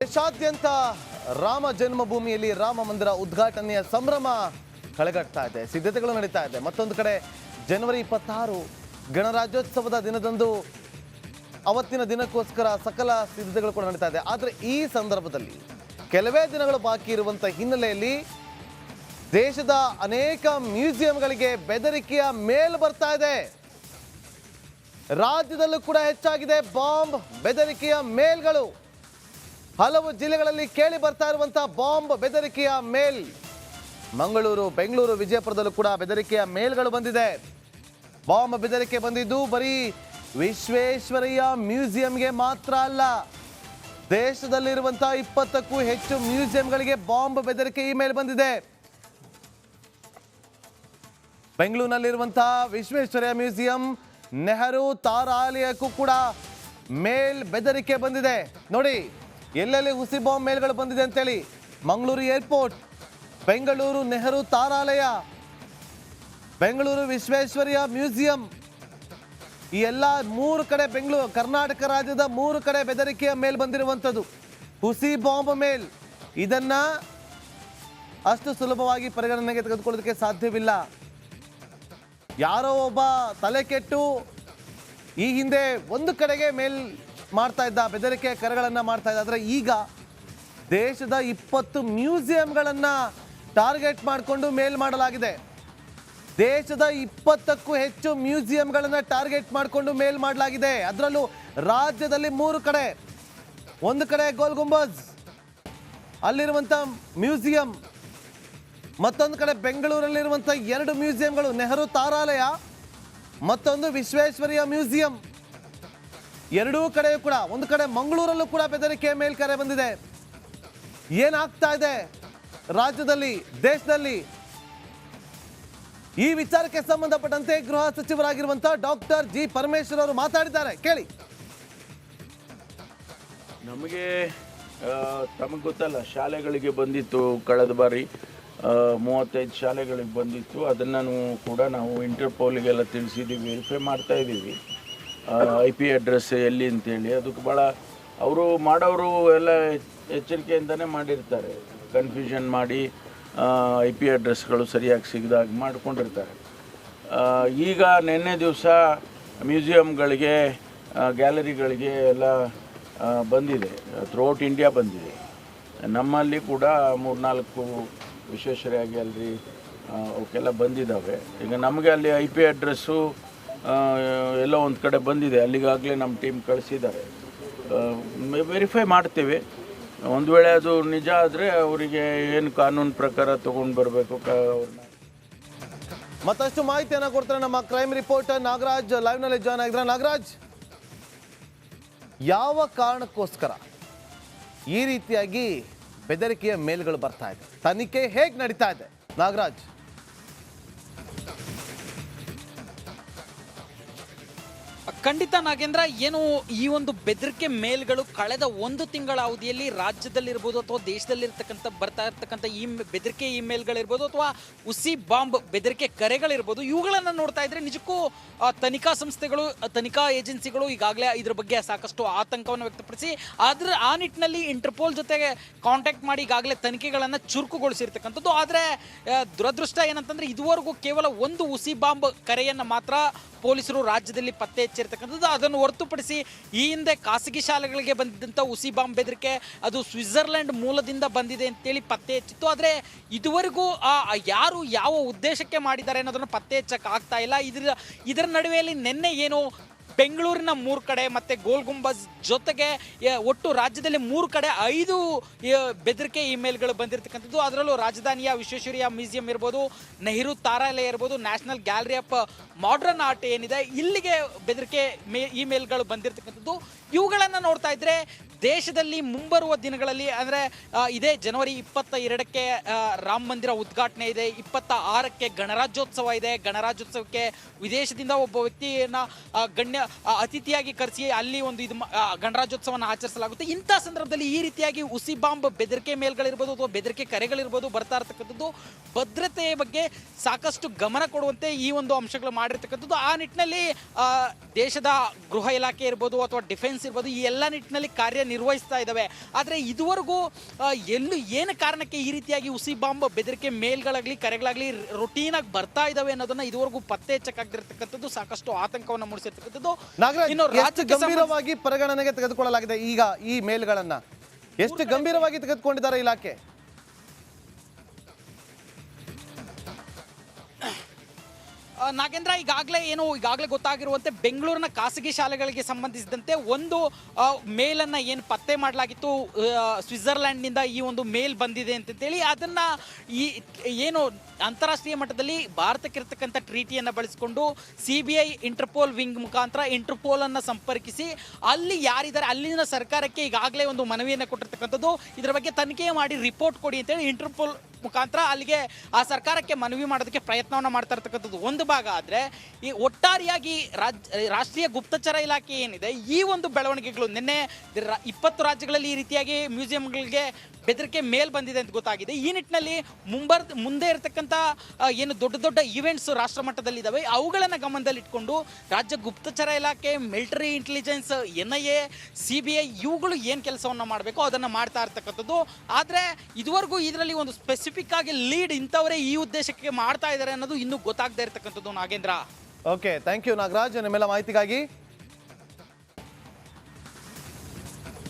ದೇಶಾದ್ಯಂತ ರಾಮ ಜನ್ಮಭೂಮಿಯಲ್ಲಿ ರಾಮ ಮಂದಿರ ಉದ್ಘಾಟನೆಯ ಸಂಭ್ರಮ ಕಳೆಗಟ್ತಾ ಇದೆ, ಸಿದ್ಧತೆಗಳು ನಡೀತಾ ಇದೆ. ಮತ್ತೊಂದು ಕಡೆ ಜನವರಿ 26 ಗಣರಾಜ್ಯೋತ್ಸವದ ದಿನದಂದು ಅವತ್ತಿನ ದಿನಕ್ಕೋಸ್ಕರ ಸಕಲ ಸಿದ್ಧತೆಗಳು ಕೂಡ ನಡೀತಾ ಇದೆ. ಆದರೆ ಈ ಸಂದರ್ಭದಲ್ಲಿ ಕೆಲವೇ ದಿನಗಳು ಬಾಕಿ ಇರುವಂಥ ಹಿನ್ನೆಲೆಯಲ್ಲಿ ದೇಶದ ಅನೇಕ ಮ್ಯೂಸಿಯಂಗಳಿಗೆ ಬೆದರಿಕೆಯ ಮೇಲ್ ಬರ್ತಾ ಇದೆ. ರಾಜ್ಯದಲ್ಲೂ ಕೂಡ ಹೆಚ್ಚಾಗಿದೆ ಬಾಂಬ್ ಬೆದರಿಕೆಯ ಮೇಲ್ಗಳು. ಹಲವು ಜಿಲ್ಲೆಗಳಲ್ಲಿ ಕೇಳಿ ಬರ್ತಾ ಇರುವಂತಹ ಬಾಂಬ್ ಬೆದರಿಕೆಯ ಮೇಲ್. ಮಂಗಳೂರು, ಬೆಂಗಳೂರು, ವಿಜಯಪುರದಲ್ಲೂ ಕೂಡ ಬೆದರಿಕೆಯ ಮೇಲ್ಗಳು ಬಂದಿದೆ. ಬಾಂಬ್ ಬೆದರಿಕೆ ಬಂದಿದ್ದು ಬರೀ ವಿಶ್ವೇಶ್ವರಯ್ಯ ಮ್ಯೂಸಿಯಂಗೆ ಮಾತ್ರ ಅಲ್ಲ, ದೇಶದಲ್ಲಿರುವಂತಹ 20ಕ್ಕೂ ಹೆಚ್ಚು ಮ್ಯೂಸಿಯಂಗಳಿಗೆ ಬಾಂಬ್ ಬೆದರಿಕೆ ಇಮೇಲ್ ಬಂದಿದೆ. ಬೆಂಗಳೂರಿನಲ್ಲಿರುವಂತಹ ವಿಶ್ವೇಶ್ವರಯ್ಯ ಮ್ಯೂಸಿಯಂ, ನೆಹರು ತಾರಾಲಯಕ್ಕೂ ಕೂಡ ಮೇಲ್ ಬೆದರಿಕೆ ಬಂದಿದೆ. ನೋಡಿ ಎಲ್ಲೆಲ್ಲಿ ಹುಸಿ ಬಾಂಬ್ ಮೇಲ್ಗಳು ಬಂದಿದೆ ಅಂತೇಳಿ. ಮಂಗಳೂರು ಏರ್ಪೋರ್ಟ್, ಬೆಂಗಳೂರು ನೆಹರು ತಾರಾಲಯ, ಬೆಂಗಳೂರು ವಿಶ್ವೇಶ್ವರಯ್ಯ ಮ್ಯೂಸಿಯಂ, ಈ ಎಲ್ಲ 3 ಕಡೆ ಕರ್ನಾಟಕ ರಾಜ್ಯದ 3 ಕಡೆ ಬೆದರಿಕೆಯ ಮೇಲ್ ಬಂದಿರುವಂಥದ್ದು, ಹುಸಿ ಬಾಂಬ್ ಮೇಲ್. ಇದನ್ನ ಅಷ್ಟು ಸುಲಭವಾಗಿ ಪರಿಗಣನೆಗೆ ತೆಗೆದುಕೊಳ್ಳೋದಕ್ಕೆ ಸಾಧ್ಯವಿಲ್ಲ. ಯಾರೋ ಒಬ್ಬ ತಲೆ ಕೆಟ್ಟು ಈ ಹಿಂದೆ ಒಂದು ಕಡೆಗೆ ಮೇಲ್ ಮಾಡ್ತಾ ಇದ್ದ, ಬೆದರಿಕೆ ಕರೆಗಳನ್ನು ಮಾಡ್ತಾ ಇದ್ದ. ಆದರೆ ಈಗ ದೇಶದ 20 ಮ್ಯೂಸಿಯಂಗಳನ್ನು ಟಾರ್ಗೆಟ್ ಮಾಡಿಕೊಂಡು ಮೇಲ್ ಮಾಡಲಾಗಿದೆ. ದೇಶದ 20ಕ್ಕೂ ಹೆಚ್ಚು ಮ್ಯೂಸಿಯಂಗಳನ್ನು ಟಾರ್ಗೆಟ್ ಮಾಡಿಕೊಂಡು ಮೇಲ್ ಮಾಡಲಾಗಿದೆ. ಅದರಲ್ಲೂ ರಾಜ್ಯದಲ್ಲಿ 3 ಕಡೆ, ಒಂದು ಕಡೆ ಗೋಲ್ ಗುಂಬಜ್ ಅಲ್ಲಿರುವಂಥ ಮ್ಯೂಸಿಯಂ, ಮತ್ತೊಂದು ಕಡೆ ಬೆಂಗಳೂರಲ್ಲಿರುವಂಥ 2 ಮ್ಯೂಸಿಯಂಗಳು, ನೆಹರು ತಾರಾಲಯ ಮತ್ತೊಂದು ವಿಶ್ವೇಶ್ವರಯ್ಯ ಮ್ಯೂಸಿಯಂ. ಎರಡೂ ಕಡೆ ಕೂಡ, ಒಂದು ಕಡೆ ಮಂಗಳೂರಲ್ಲೂ ಕೂಡ ಬೆದರಿಕೆ ಮೇಲ್ ಕರೆ ಬಂದಿದೆ. ಏನಾಗ್ತಾ ಇದೆ ರಾಜ್ಯದಲ್ಲಿ, ದೇಶದಲ್ಲಿ? ಈ ವಿಚಾರಕ್ಕೆ ಸಂಬಂಧಪಟ್ಟಂತೆ ಗೃಹ ಸಚಿವರಾಗಿರುವಂತಹ ಡಾಕ್ಟರ್ ಜಿ ಪರಮೇಶ್ವರ್ ಅವರು ಮಾತಾಡಿದ್ದಾರೆ, ಕೇಳಿ. ನಮಗೆ ತಮಗೆ ಗೊತ್ತಲ್ಲ, ಶಾಲೆಗಳಿಗೆ ಬಂದಿತ್ತು ಕಳೆದ ಬಾರಿ 35 ಶಾಲೆಗಳಿಗೆ ಬಂದಿತ್ತು. ಅದನ್ನು ಕೂಡ ನಾವು ಇಂಟರ್ಪೋಲಿಗೆಲ್ಲ ತಿಳಿಸಿದ್ದೀವಿ, ವೆರಿಫೈ ಮಾಡ್ತಾ ಇದ್ದೀವಿ IP ಅಡ್ರೆಸ್ ಎಲ್ಲಿ ಅಂತೇಳಿ. ಅದಕ್ಕೆ ಭಾಳ ಅವರು ಮಾಡೋರು ಎಲ್ಲ ಎಚ್ಚರಿಕೆಯಿಂದನೇ ಮಾಡಿರ್ತಾರೆ, ಕನ್ಫ್ಯೂಷನ್ ಮಾಡಿ IP ಅಡ್ರೆಸ್ಗಳು ಸರಿಯಾಗಿ ಸಿಗದಾಗಿ ಮಾಡ್ಕೊಂಡಿರ್ತಾರೆ. ಈಗ ನಿನ್ನೆ ದಿವಸ ಮ್ಯೂಸಿಯಂಗಳಿಗೆ, ಗ್ಯಾಲರಿಗಳಿಗೆ ಎಲ್ಲ ಬಂದಿದೆ, ಥ್ರೂಔಟ್ ಇಂಡಿಯಾ ಬಂದಿದೆ. ನಮ್ಮಲ್ಲಿ ಕೂಡ 3-4 ವಿಶ್ವೇಶ್ವರಯ್ಯ ಗ್ಯಾಲರಿ ಅವಕ್ಕೆಲ್ಲ ಬಂದಿದ್ದಾವೆ. ಈಗ ನಮಗೆ ಅಲ್ಲಿ IP ಅಡ್ರೆಸ್ಸು ಎಲ್ಲೋ ಒಂದು ಕಡೆ ಬಂದಿದೆ, ಅಲ್ಲಿಗಾಗಲೇ ನಮ್ಮ ಟೀಮ್ ಕಳಿಸಿದ್ದಾರೆ. ವೆರಿಫೈ ಮಾಡ್ತೇವೆ. ಒಂದು ವೇಳೆ ಅದು ನಿಜ ಆದರೆ ಅವರಿಗೆ ಏನು ಕಾನೂನು ಪ್ರಕಾರ ತೊಗೊಂಡು ಬರಬೇಕು ಅವ್ರನ್ನ. ಮತ್ತಷ್ಟು ಮಾಹಿತಿಯನ್ನು ಕೊಡ್ತಾರೆ ನಮ್ಮ ಕ್ರೈಮ್ ರಿಪೋರ್ಟರ್ ನಾಗರಾಜ್, ಲೈವ್ನಲ್ಲಿ ಜಾಯ್ನ್ ಆಗಿದ್ದಾರೆ. ನಾಗರಾಜ್, ಯಾವ ಕಾರಣಕ್ಕೋಸ್ಕರ ಈ ರೀತಿಯಾಗಿ ಬೆದರಿಕೆಯ ಮೇಲ್ಗಳು ಬರ್ತಾ ಇದೆ? ತನಿಖೆ ಹೇಗೆ ನಡೀತಾ ಇದೆ ನಾಗರಾಜ್? ಖಂಡಿತ ನಾಗೇಂದ್ರ, ಏನು ಈ ಒಂದು ಬೆದರಿಕೆ ಮೇಲ್ಗಳು ಕಳೆದ 1 ತಿಂಗಳ ಅವಧಿಯಲ್ಲಿ ರಾಜ್ಯದಲ್ಲಿರ್ಬೋದು ಅಥವಾ ದೇಶದಲ್ಲಿರ್ತಕ್ಕಂಥ ಬರ್ತಾ ಇರ್ತಕ್ಕಂಥ ಈ ಬೆದರಿಕೆ ಇಮೇಲ್ಗಳಿರ್ಬೋದು ಅಥವಾ ಹುಸಿ ಬಾಂಬ್ ಬೆದರಿಕೆ ಕರೆಗಳಿರ್ಬೋದು, ಇವುಗಳನ್ನು ನೋಡ್ತಾ ಇದ್ರೆ ನಿಜಕ್ಕೂ ತನಿಖಾ ಸಂಸ್ಥೆಗಳು, ತನಿಖಾ ಏಜೆನ್ಸಿಗಳು ಈಗಾಗಲೇ ಇದ್ರ ಬಗ್ಗೆ ಸಾಕಷ್ಟು ಆತಂಕವನ್ನು ವ್ಯಕ್ತಪಡಿಸಿ ಆ ನಿಟ್ಟಿನಲ್ಲಿ ಇಂಟರ್ಪೋಲ್ ಜೊತೆಗೆ ಕಾಂಟ್ಯಾಕ್ಟ್ ಮಾಡಿ ಈಗಾಗಲೇ ತನಿಖೆಗಳನ್ನು ಚುರುಕುಗೊಳಿಸಿರ್ತಕ್ಕಂಥದ್ದು. ಆದರೆ ದುರದೃಷ್ಟ ಏನಂತಂದ್ರೆ ಇದುವರೆಗೂ ಕೇವಲ 1 ಹುಸಿ ಬಾಂಬ್ ಕರೆಯನ್ನು ಮಾತ್ರ ಪೊಲೀಸರು ರಾಜ್ಯದಲ್ಲಿ ಪತ್ತೆ ಹಚ್ಚಿರ್ತಕ್ಕಂಥದ್ದು. ಅದನ್ನು ಹೊರತುಪಡಿಸಿ ಈ ಹಿಂದೆ ಖಾಸಗಿ ಶಾಲೆಗಳಿಗೆ ಬಂದಿದ್ದಂಥ ಹುಸಿ ಬಾಂಬ್ ಬೆದರಿಕೆ ಅದು ಸ್ವಿಟ್ಜರ್ಲೆಂಡ್ ಮೂಲದಿಂದ ಬಂದಿದೆ ಅಂತೇಳಿ ಪತ್ತೆ ಹಚ್ಚಿತ್ತು. ಆದರೆ ಇದುವರೆಗೂ ಯಾರು ಯಾವ ಉದ್ದೇಶಕ್ಕೆ ಮಾಡಿದ್ದಾರೆ ಅನ್ನೋದನ್ನು ಪತ್ತೆ ಹಚ್ಚಕ್ಕೆ ಆಗ್ತಾ ಇಲ್ಲ. ಇದರ ನಡುವೆಯಲ್ಲಿ ನಿನ್ನೆ ಏನು ಬೆಂಗಳೂರಿನ 3 ಕಡೆ ಮತ್ತು ಗೋಲ್ ಗುಂಬಜ್ ಜೊತೆಗೆ ಒಟ್ಟು ರಾಜ್ಯದಲ್ಲಿ 3 ಕಡೆ 5 ಬೆದರಿಕೆ ಇಮೇಲ್ಗಳು ಬಂದಿರತಕ್ಕಂಥದ್ದು. ಅದರಲ್ಲೂ ರಾಜಧಾನಿಯ ವಿಶ್ವೇಶ್ವರಯ್ಯ ಮ್ಯೂಸಿಯಂ ಇರ್ಬೋದು, ನೆಹರು ತಾರಾಲಯ ಇರ್ಬೋದು, national gallery of modern art ಏನಿದೆ, ಇಲ್ಲಿಗೆ ಬೆದರಿಕೆ ಇಮೇಲ್ಗಳು ಬಂದಿರತಕ್ಕಂಥದ್ದು. ಇವುಗಳನ್ನು ನೋಡ್ತಾ ಇದ್ರೆ ದೇಶದಲ್ಲಿ ಮುಂಬರುವ ದಿನಗಳಲ್ಲಿ ಅಂದರೆ ಇದೇ ಜನವರಿ 22ಕ್ಕೆ ರಾಮ ಮಂದಿರ ಉದ್ಘಾಟನೆ ಇದೆ, 26ಕ್ಕೆ ಗಣರಾಜ್ಯೋತ್ಸವ ಇದೆ. ಗಣರಾಜ್ಯೋತ್ಸವಕ್ಕೆ ವಿದೇಶದಿಂದ ಒಬ್ಬ ವ್ಯಕ್ತಿಯನ್ನು ಅತಿಥಿಯಾಗಿ ಕರೆಸಿ ಅಲ್ಲಿ ಒಂದು ಗಣರಾಜ್ಯೋತ್ಸವವನ್ನು ಆಚರಿಸಲಾಗುತ್ತೆ. ಇಂಥ ಸಂದರ್ಭದಲ್ಲಿ ಈ ರೀತಿಯಾಗಿ ಹುಸಿ ಬಾಂಬ್ ಬೆದರಿಕೆ ಮೇಲ್ಗಳಿರ್ಬೋದು ಅಥವಾ ಬೆದರಿಕೆ ಕರೆಗಳಿರ್ಬೋದು ಬರ್ತಾ ಇರತಕ್ಕಂಥದ್ದು ಭದ್ರತೆಯ ಬಗ್ಗೆ ಸಾಕಷ್ಟು ಗಮನ ಕೊಡುವಂತೆ ಈ ಒಂದು ಅಂಶಗಳು ಮಾಡಿರ್ತಕ್ಕಂಥದ್ದು. ಆ ನಿಟ್ಟಿನಲ್ಲಿ ದೇಶದ ಗೃಹ ಇಲಾಖೆ ಇರ್ಬೋದು ಅಥವಾ ಡಿಫೆನ್ಸ್ ಇರ್ಬೋದು, ಈ ಎಲ್ಲ ನಿಟ್ಟಿನಲ್ಲಿ ನಿರ್ವಹಿಸ್ತಾ ಇದ್ದಾವೆ. ಆದರೆ ಇದುವರೆಗೂ ಏನು ಕಾರಣಕ್ಕೆ ಈ ರೀತಿಯಾಗಿ ಹುಸಿ ಬಾಂಬ್ ಬೆದರಿಕೆ ಮೇಲ್ಗಳಾಗಲಿ ಕರೆಗಳಾಗಲಿ ರೊಟೀನಾಗಿ ಬರ್ತಾ ಇದ್ದಾವೆ ಅನ್ನೋದನ್ನ ಇದುವರೆಗೂ ಪತ್ತೆ ಹಚ್ಚಕ್ಕಾಗದಿರ್ತಕ್ಕಂಥದ್ದು ಸಾಕಷ್ಟು ಆತಂಕವನ್ನು ಮೂಡಿಸಿರ್ತಕ್ಕಂಥದ್ದು. ನಾಗರಾಜ್, ಎಷ್ಟು ಗಂಭೀರವಾಗಿ ಪರಿಗಣನೆಗೆ ತೆಗೆದುಕೊಳ್ಳಲಾಗಿದೆ ಈಗ ಈ ಮೇಲ್ಗಳನ್ನ? ಎಷ್ಟು ಗಂಭೀರವಾಗಿ ತೆಗೆದುಕೊಂಡಿದ್ದಾರೆ ಇಲಾಖೆ? ನಾಗೇಂದ್ರ, ಈಗಾಗಲೇ ಗೊತ್ತಾಗಿರುವಂತೆ ಬೆಂಗಳೂರಿನ ಖಾಸಗಿ ಶಾಲೆಗಳಿಗೆ ಸಂಬಂಧಿಸಿದಂತೆ ಒಂದು ಮೇಲನ್ನು ಏನು ಪತ್ತೆ ಮಾಡಲಾಗಿತ್ತು, ಸ್ವಿಟ್ಜರ್ಲ್ಯಾಂಡ್ನಿಂದ ಈ ಒಂದು ಮೇಲ್ ಬಂದಿದೆ ಅಂತೇಳಿ ಅದನ್ನು ಏನು ಅಂತಾರಾಷ್ಟ್ರೀಯ ಮಟ್ಟದಲ್ಲಿ ಭಾರತಕ್ಕಿರ್ತಕ್ಕಂಥ ಟ್ರೀಟಿಯನ್ನು ಬಳಸಿಕೊಂಡು CBI ಇಂಟರ್ಪೋಲ್ ವಿಂಗ್ ಮುಖಾಂತರ ಇಂಟರ್ಪೋಲನ್ನು ಸಂಪರ್ಕಿಸಿ ಅಲ್ಲಿ ಯಾರಿದ್ದಾರೆ ಅಲ್ಲಿನ ಸರ್ಕಾರಕ್ಕೆ ಈಗಾಗಲೇ ಒಂದು ಮನವಿಯನ್ನು ಕೊಟ್ಟಿರ್ತಕ್ಕಂಥದ್ದು. ಇದರ ಬಗ್ಗೆ ತನಿಖೆ ಮಾಡಿ ರಿಪೋರ್ಟ್ ಕೊಡಿ ಅಂತೇಳಿ ಇಂಟರ್ಪೋಲ್ ಮುಖಾಂತರ ಅಲ್ಲಿಗೆ ಆ ಸರ್ಕಾರಕ್ಕೆ ಮನವಿ ಮಾಡೋದಕ್ಕೆ ಪ್ರಯತ್ನವನ್ನು ಮಾಡ್ತಾ ಇರ್ತಕ್ಕಂಥದ್ದು ಒಂದು ಭಾಗ. ಆದರೆ ಈ ಒಟ್ಟಾರೆಯಾಗಿ ರಾಷ್ಟ್ರೀಯ ಗುಪ್ತಚರ ಇಲಾಖೆ ಏನಿದೆ, ಈ ಒಂದು ಬೆಳವಣಿಗೆಗಳು ನಿನ್ನೆ 20 ರಾಜ್ಯಗಳಲ್ಲಿ ಈ ರೀತಿಯಾಗಿ ಮ್ಯೂಸಿಯಂಗಳಿಗೆ ಬೆದರಿಕೆ ಮೇಲ್ ಬಂದಿದೆ ಅಂತ ಗೊತ್ತಾಗಿದೆ. ಈ ನಿಟ್ಟಿನಲ್ಲಿ ಮುಂದೆ ಇರತಕ್ಕಂಥ ಏನು ದೊಡ್ಡ ದೊಡ್ಡ ಈವೆಂಟ್ಸ್ ರಾಷ್ಟ್ರ ಮಟ್ಟದಲ್ಲಿದ್ದಾವೆ ಅವುಗಳನ್ನು ಗಮನದಲ್ಲಿಟ್ಕೊಂಡು ರಾಜ್ಯ ಗುಪ್ತಚರ ಇಲಾಖೆ, ಮಿಲಿಟರಿ ಇಂಟೆಲಿಜೆನ್ಸ್, NIA, CBI ಇವುಗಳು ಏನು ಕೆಲಸವನ್ನು ಮಾಡಬೇಕು ಅದನ್ನು ಮಾಡ್ತಾ ಇರ್ತಕ್ಕಂಥದ್ದು. ಆದರೆ ಇದುವರೆಗೂ ಇದರಲ್ಲಿ ಒಂದು ಸ್ಪೆಸಿಫಿಕ್ ಆಗಿ ಲೀಡ್ ಇಂಥವರೇ ಈ ಉದ್ದೇಶಕ್ಕೆ ಮಾಡ್ತಾ ಇದ್ದಾರೆ ಅನ್ನೋದು ಇನ್ನೂ ಗೊತ್ತಾಗದೇ ಇರತಕ್ಕಂಥದ್ದು. Nagendra, okay, thank you Nagaraj ನಿಮ್ಮೆಲ್ಲ ಮಾಹಿತಿಗಾಗಿ.